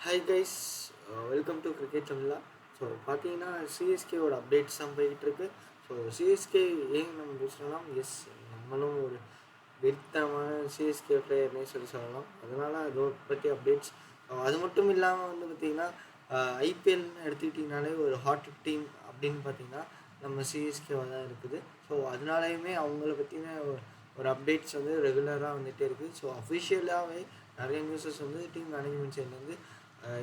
Hi guys, welcome to cricket Tamizha. So பார்த்தீங்கன்னா சிஎஸ்கேவோட updates தான் போய்கிட்டு இருக்கு. ஸோ சிஎஸ்கே ஏன் நம்ம பேசுகிறோம்னா, நம்மளும் ஒரு வெறித்தனமான சிஎஸ்கே பிளேயர்னே சொல்லலாம். அதனால் அதை பற்றி அப்டேட்ஸ். அது மட்டும் இல்லாமல் வந்து பார்த்திங்கன்னா ஐபிஎல்னு எடுத்துக்கிட்டிங்கனாலே ஒரு ஹாட் டீம் அப்படின்னு பார்த்திங்கன்னா நம்ம சிஎஸ்கேவாக தான் இருக்குது. ஸோ அதனாலையுமே அவங்கள பற்றின ஒரு அப்டேட்ஸ் வந்து ரெகுலராக வந்துகிட்டே இருக்குது. ஸோ அஃபிஷியலாகவே நிறைய நியூஸஸ் வந்து டீம் மேனேஜ்மெண்ட் சைட்லேருந்து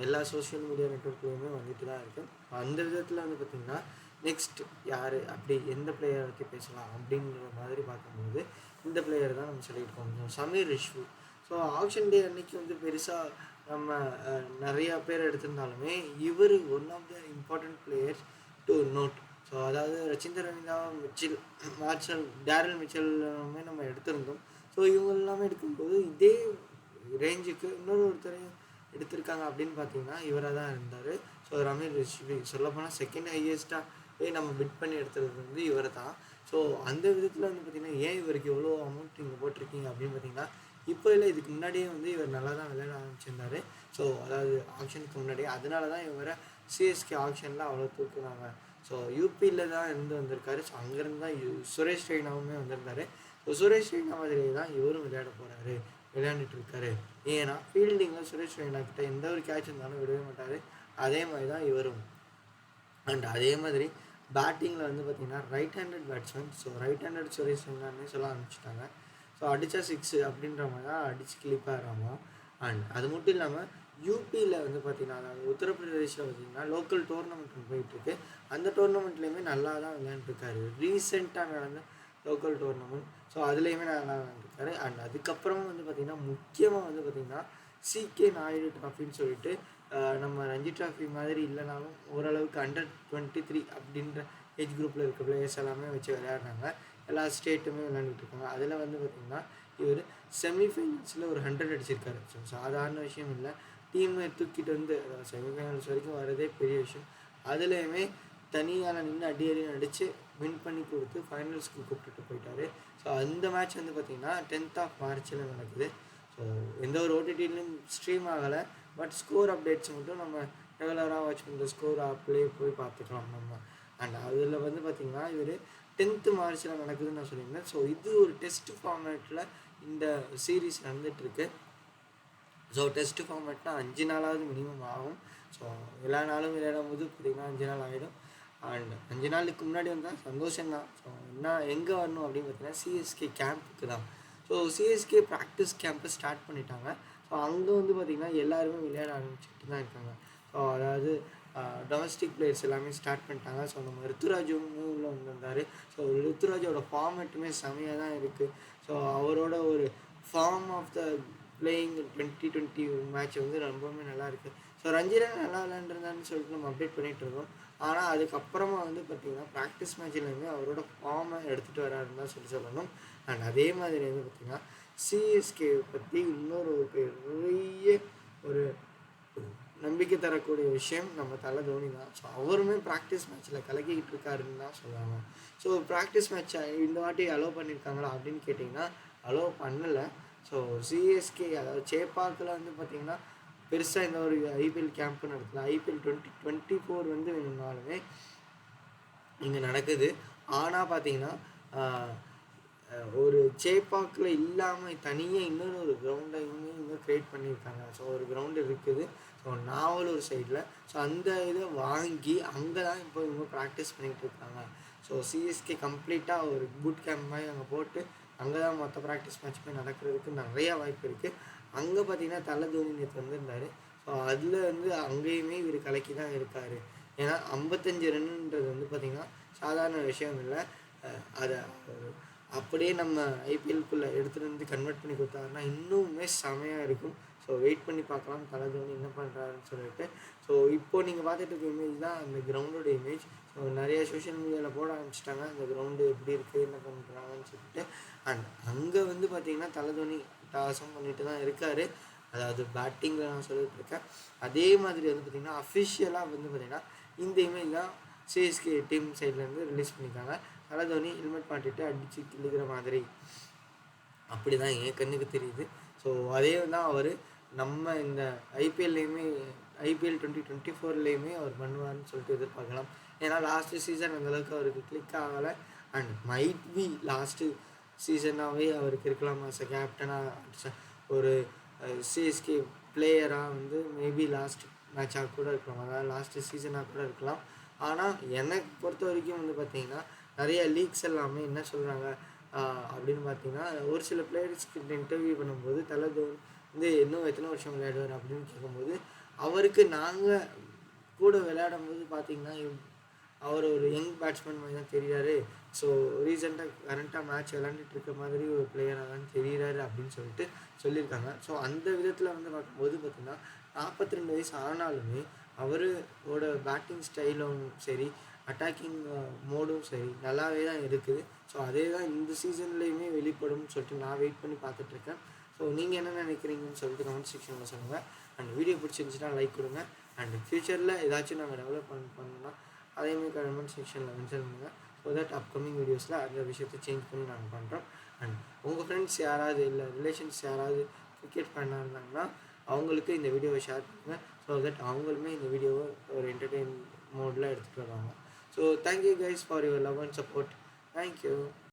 எல்லா சோஷியல் மீடியா நெட்ஒர்க்லேயுமே வந்துட்டு தான் இருக்குது. அந்த விதத்தில் வந்து பார்த்திங்கன்னா நெக்ஸ்ட் யார், அப்படி எந்த பிளேயரை பற்றி பேசலாம் அப்படின்ற மாதிரி பார்க்கும்போது இந்த பிளேயர் தான் நம்ம சொல்லிட்டு இருக்கோம், Sameer Rizvi. So auction day அன்னைக்கு வந்து பெருசாக நம்ம நிறையா பேர் எடுத்திருந்தாலுமே இவர் one of the important players to note. So அதாவது Rachin Ravindra, Mitchell Marshall, Daryl மிச்செல்லாமே நம்ம எடுத்திருந்தோம். ஸோ இவங்க எல்லாமே எடுக்கும்போது இதே ரேஞ்சுக்கு ஒருத்தரையும் எடுத்திருக்காங்க அப்படின்னு பார்த்தீங்கன்னா இவராக தான் இருந்தார். ஸோ ரமீர் ரிஷ்வி சொல்லப்போனால் செகண்ட் ஹையஸ்ட்டாகவே நம்ம பிட் பண்ணி எடுத்தது வந்து இவர் தான். ஸோ அந்த விதத்தில் வந்து பார்த்திங்கன்னா ஏன் இவருக்கு எவ்வளோ அமௌண்ட் நீங்கள் போட்டிருக்கீங்க அப்படின்னு பார்த்தீங்கன்னா, இப்போ இல்லை, இதுக்கு முன்னாடியே வந்து இவர் நல்லா தான் விளையாட ஆரம்பிச்சிருந்தார். ஸோ அதாவது ஆப்ஷனுக்கு முன்னாடியே, அதனால தான் இவரை சிஎஸ்கே ஆப்ஷனில் அவ்வளோ தூக்குனாங்க. ஸோ யூபியில் தான் இருந்து வந்திருக்காரு. ஸோ அங்கேருந்து தான் சுரேஷ் ரெய்னாவுமே வந்திருந்தார். ஸோ சுரேஷ் ரெய்னா மாதிரியே தான் இவரும் விளையாட போகிறாரு, விளையாண்டுட்டு இருக்காரு. ஏன்னா ஃபீல்டிங்கில் சுரேஷ் ரெய்னா கிட்ட எந்த ஒரு கேட்ச் இருந்தாலும் விடவே மாட்டார். அதே மாதிரி தான் இவரும். அண்ட் அதே மாதிரி பேட்டிங்கில் வந்து பார்த்திங்கன்னா right handed batsman. So right handed Suresh ரெய்னானே சொல்ல ஆரம்பிச்சிட்டாங்க. ஸோ அடித்தா 6 அப்படின்ற மாதிரி தான் அடித்து கிளிப்பாகிறாமா. அண்ட் அது மட்டும் இல்லாமல் யூபியில் வந்து பார்த்திங்கன்னா, அதாவது உத்தரப்பிரதேசில் பார்த்திங்கன்னா லோக்கல் டோர்னமெண்ட் போயிட்டுருக்கு. அந்த டோர்னமெண்ட்லேயுமே நல்லா தான் விளையாண்டுருக்காரு. ரீசெண்டாக நடந்த லோக்கல் டோர்னமெண்ட். ஸோ அதுலேயுமே நல்லா விளையாண்டுருக்காரு. அண்ட் அதுக்கப்புறமா வந்து பார்த்திங்கன்னா முக்கியமாக வந்து பார்த்திங்கன்னா சிகே நாயுடு ட்ராஃபின்னு சொல்லிட்டு நம்ம ரஞ்சி ட்ராஃபி மாதிரி இல்லைனாலும் ஓரளவுக்கு அண்டர்-23 அப்படின்ற ஏஜ் குரூப்பில் இருக்க பிளேயர்ஸ் எல்லாமே வச்சு விளையாடுறாங்க. எல்லா ஸ்டேட்டுமே விளையாண்டுட்டு இருக்காங்க. அதில் வந்து பார்த்திங்கன்னா இவர் செமிஃபைனல்ஸில் ஒரு 100 அடிச்சிருக்காரு. ஸோ சாதாரண விஷயம் இல்லை. டீமை தூக்கிட்டு வந்து செமிஃபைனல்ஸ் வரைக்கும் வரதே பெரிய விஷயம். அதுலேயுமே தனியால் நின்று அடியடின்னு அடித்து வின் பண்ணி கொடுத்து ஃபைனல்ஸ்க்கு கூப்பிட்டுட்டு போயிட்டார். ஸோ அந்த மேட்ச் வந்து பார்த்திங்கன்னா 10th மார்ச்சில் நடக்குது. ஸோ எந்த ஒரு ஓடிடிலையும் ஸ்ட்ரீம் ஆகலை. பட் ஸ்கோர் அப்டேட்ஸ் மட்டும் நம்ம ரெகுலராக வாட்ச் பண்ணுற ஸ்கோர் ஆப்லேயே போய் பார்த்துக்கலாம் நம்ம. அண்ட் அதில் வந்து பார்த்திங்கன்னா இவர் 10th மார்ச்சில் நடக்குதுன்னு நான் சொல்லியிருந்தேன். ஸோ இது ஒரு டெஸ்ட் ஃபார்மேட்டில் இந்த சீரீஸ் நடந்துகிட்ருக்கு. ஸோ டெஸ்ட் ஃபார்மேட்னால் 5 நாளாவது மினிமம் ஆகும். ஸோ எல்லா நாளும் விளையாடும் போது பார்த்திங்கன்னா 5 நாள் ஆகிடும். அண்ட் 5 நாளுக்கு முன்னாடி வந்தால் சந்தோஷம்தான். ஸோ என்ன எங்கே வரணும் அப்படின்னு பார்த்தீங்கன்னா சிஎஸ்கே கேம்புக்கு தான். ஸோ சிஎஸ்கே ப்ராக்டிஸ் கேம்பை ஸ்டார்ட் பண்ணிட்டாங்க. ஸோ அங்கே வந்து பார்த்திங்கன்னா எல்லாருமே விளையாட ஆரம்பிச்சுட்டு தான் இருக்காங்க. ஸோ அதாவது டொமஸ்டிக் பிளேயர்ஸ் எல்லாமே ஸ்டார்ட் பண்ணிட்டாங்க. ஸோ நம்ம ருத்துராஜும் உள்ளே வந்திருந்தார். ஸோ ருத்துராஜோட ஃபார்மேட்டுமே செமையாக தான் இருக்குது. ஸோ அவரோட ஒரு form of the playing 2020 match வந்து ரொம்பவுமே நல்லா இருக்குது. ஸோ ரஞ்சியில் நல்லா விளையாண்டுருந்தான்னு சொல்லிட்டு நம்ம அப்டேட் பண்ணிகிட்டு இருக்கோம். ஆனால் அதுக்கப்புறமா வந்து பார்த்திங்கன்னா ப்ராக்டிஸ் மேட்ச்லேருந்து அவரோட ஃபார்மை எடுத்துகிட்டு வராருன்னு தான் சொல்லணும். அண்ட் அதே மாதிரி வந்து பார்த்திங்கன்னா சிஎஸ்கே பற்றி இன்னொரு பெரிய ஒரு நம்பிக்கை தரக்கூடிய விஷயம் நம்ம தலை தோனி தான். ஸோ அவருமே ப்ராக்டிஸ் மேட்ச்சில் கலக்கிக்கிட்டு இருக்காருன்னு தான் சொல்லுவாங்க. ஸோ ப்ராக்டிஸ் மேட்ச்சை இந்த வாட்டி அலோவ் பண்ணியிருக்காங்களா அப்படின்னு கேட்டிங்கன்னா அலோவ் பண்ணலை. ஸோ சிஎஸ்கே அதாவது சேப்பாக்கில் வந்து பார்த்திங்கன்னா பெருசாக இந்த ஒரு ஐபிஎல் கேம்ப்பு நடத்தல. ஐபிஎல் 2024 வந்து வேணும்னாலுமே இங்கே நடக்குது. ஆனால் பார்த்திங்கன்னா ஒரு சேப்பாக்கில் இல்லாமல் தனியாக இன்னொரு ஒரு கிரவுண்டையுமே இன்னும் க்ரியேட் பண்ணியிருக்காங்க. ஸோ ஒரு கிரவுண்டு இருக்குது. ஸோ நாவலூர் சைடில். ஸோ அந்த இதை வாங்கி அங்கே தான் இப்போ இவங்க ப்ராக்டிஸ் பண்ணிகிட்டு இருக்காங்க. ஸோ சிஎஸ்கே கம்ப்ளீட்டாக ஒரு பூட் கேம்ப் மாதிரி அங்கே போட்டு அங்கே தான் மொத்த ப்ராக்டிஸ் மேட்ச் போய் நடக்கிறதுக்கு நிறையா வாய்ப்பு இருக்குது. அங்கே பார்த்திங்கன்னா தலை தோனி நேற்று வந்திருந்தார். ஸோ அதில் வந்து அங்கேயுமே இவர் கலக்கி தான் இருக்கார். ஏன்னா 55 ரன்னுன்றது வந்து பார்த்திங்கன்னா சாதாரண விஷயம் இல்லை. அதை அப்படியே நம்ம ஐபிஎல்குள்ளே எடுத்துகிட்டு வந்து கன்வெர்ட் பண்ணி கொடுத்தாருன்னா இன்னுமே செமையாக இருக்கும். ஸோ வெயிட் பண்ணி பார்க்கலாம் தலை தோனி என்ன பண்ணுறாருன்னு சொல்லிட்டு. ஸோ இப்போது நீங்கள் பார்த்துட்டு இருக்க இமேஜ் தான் அந்த கிரவுண்டோட இமேஜ். ஸோ நிறைய சோஷியல் மீடியாவில் போட ஆரம்பிச்சிட்டாங்க அந்த கிரவுண்டு எப்படி இருக்குது, என்ன பண்ணுறாங்கன்னு சொல்லிட்டு. அண்ட் அங்கே வந்து பார்த்திங்கன்னா தலை தோனி டாஸும் பண்ணிட்டு தான் இருக்கார். அதாவது பேட்டிங்கில் நான் சொல்லிட்டு இருக்கேன். அதே மாதிரி வந்து பார்த்திங்கன்னா அஃபிஷியலாக வந்து பார்த்திங்கன்னா இந்த இமேஜ் தான் சிஎஸ்கே டீம் சைட்லேருந்து ரிலீஸ் பண்ணியிருக்காங்க. தலை தோனி ஹெல்மெட் மாட்டிட்டு அடித்து கிள்ளுகிற மாதிரி அப்படி தான் என் கண்ணுக்கு தெரியுது. ஸோ அதே தான் அவர் நம்ம இந்த ஐபிஎல்லையுமே ஐபிஎல் 2024லேயுமே அவர் பண்ணுவார்னு சொல்லிட்டு எதிர்பார்க்கலாம். ஏன்னா லாஸ்ட்டு சீசன் அந்தளவுக்கு அவருக்கு கிளிக் ஆகலை. அண்ட் மைட் பி லாஸ்ட்டு சீசனாகவே அவருக்கு இருக்கலாம் ஆஸ் அ கேப்டனாக, ஒரு சிஎஸ்கே பிளேயராக வந்து மேபி லாஸ்ட் மேட்சாக கூட இருக்கலாம், அதாவது லாஸ்ட்டு சீசனாக கூட இருக்கலாம். ஆனால் எனக்கு பொறுத்த வரைக்கும் வந்து பார்த்திங்கன்னா நிறைய லீக்ஸ் எல்லாமே என்ன சொல்கிறாங்க அப்படின்னு பார்த்தீங்கன்னா, ஒரு சில பிளேயர்ஸ்கிட்ட இன்டர்வியூ பண்ணும்போது தலதோனி வந்து இன்னும் எத்தனை வருஷம் விளையாடுவார் அப்படின்னு கேட்கும்போது, அவருக்கு நாங்கள் கூட விளையாடும்போது பார்த்திங்கன்னா அவர் ஒரு யங் பேட்ஸ்மேன் மாதிரி தான் தெரிகிறாரு. ஸோ ரீசெண்டாக கரண்ட்டாக மேட்ச் விளையாண்டுட்டு இருக்க மாதிரி ஒரு பிளேயராக தான் தெரிகிறாரு அப்படின்னு சொல்லிட்டு சொல்லியிருக்காங்க. ஸோ அந்த விதத்தில் வந்து பார்க்கும்போது பார்த்திங்கன்னா 42 வயசு ஆனாலுமே அவரோட பேட்டிங் ஸ்டைலும் சரி, அட்டாக்கிங் மோடும் சரி நல்லாவே தான் இருக்குது. ஸோ அதே தான் இந்த சீசன்லேயுமே வெளிப்படும்னு சொல்லிட்டு நான் வெயிட் பண்ணி பார்த்துட்ருக்கேன். ஸோ நீங்கள் என்ன நினைக்கிறீங்கன்னு சொல்லிட்டு கமெண்ட் செக்ஷனில் சொல்லுங்கள். அண்ட் வீடியோ பிடிச்சிருந்துச்சுன்னா லைக் கொடுங்க. அண்ட் ஃப்யூச்சரில் ஏதாச்சும் நாங்கள் டெவலப் பண்ணணும்னா அதேமாதிரி கமெண்ட் செக்ஷனில் மென்ஷன் பண்ணுங்கள். ஸோ தட் அப்கமிங் வீடியோஸில் அந்த விஷயத்தை சேஞ்ச் பண்ணி நாங்கள் பண்ணுறோம். அண்ட் உங்கள் ஃப்ரெண்ட்ஸ் யாராவது இல்லை ரிலேஷன்ஸ் யாராவது கிரிக்கெட் ஃபேனாக இருந்தாங்கன்னா அவங்களுக்கு இந்த வீடியோவை ஷேர் பண்ணுங்கள். ஸோ தட் அவங்களுமே இந்த வீடியோவை ஒரு என்டர்டெயின் மோடில் எடுத்துகிட்டு வருவாங்க. So thank you guys for your love and support. Thank you.